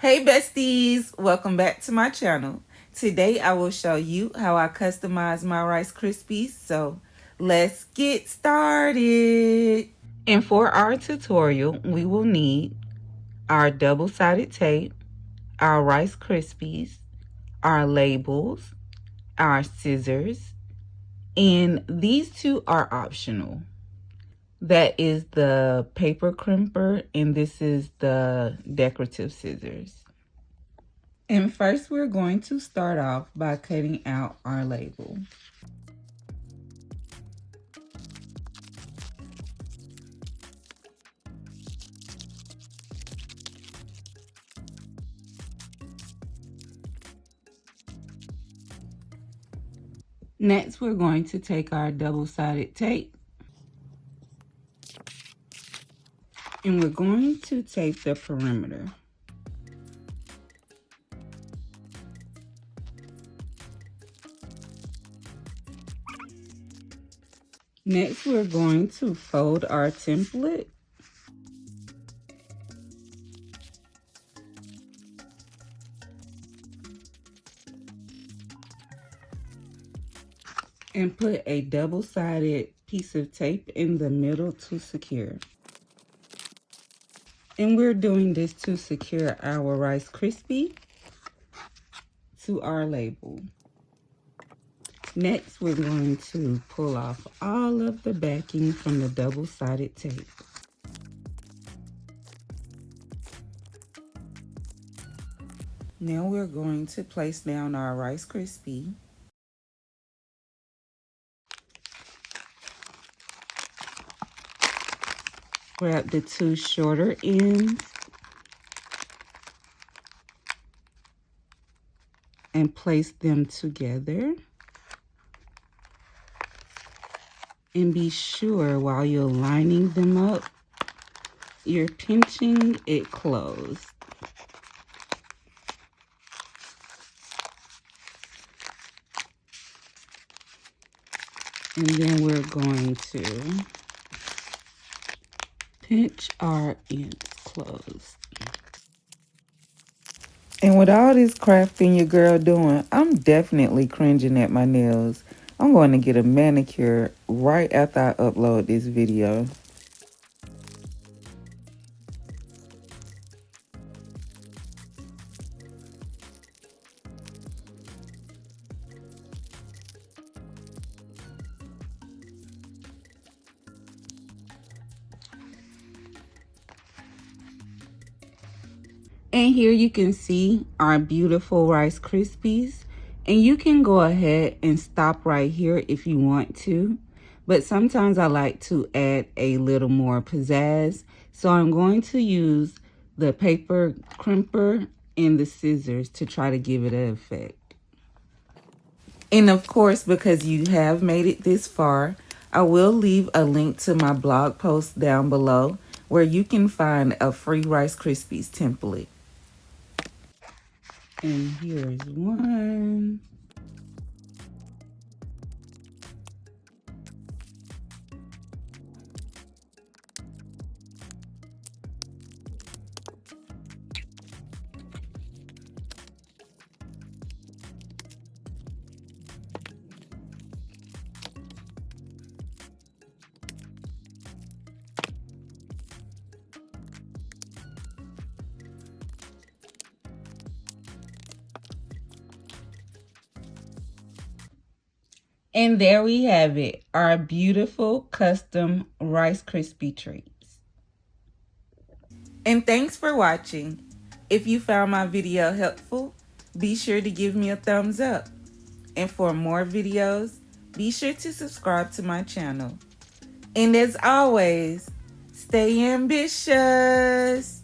Hey besties, welcome back to my channel. Today I will show you how I customize my Rice Krispies, so let's get started. And for our tutorial, we will need our double-sided tape, our Rice Krispies, our labels, our scissors, and these two are optional. That is the paper crimper and this is the decorative scissors. And first we're going to start off by cutting out our label. Next we're going to take our double-sided tape and we're going to tape the perimeter. Next we're going to fold our template and put a double-sided piece of tape in the middle to secure. And we're doing this to secure our Rice Krispie to our label. Next, we're going to pull off all of the backing from the double-sided tape. Now we're going to place down our Rice Krispie. Grab the two shorter ends and place them together. And be sure while you're lining them up, you're pinching it closed. And then we're going to pinch our ends closed. And with all this crafting your girl doing, I'm definitely cringing at my nails. I'm going to get a manicure right after I upload this video. And here you can see our beautiful Rice Krispies. And you can go ahead and stop right here if you want to. But sometimes I like to add a little more pizzazz. So I'm going to use the paper crimper and the scissors to try to give it an effect. And of course, because you have made it this far, I will leave a link to my blog post down below where you can find a free Rice Krispies template. And here's one. And there we have it, our beautiful custom Rice Krispie treats. And thanks for watching. If you found my video helpful, be sure to give me a thumbs up. And for more videos, be sure to subscribe to my channel. And as always, stay ambitious.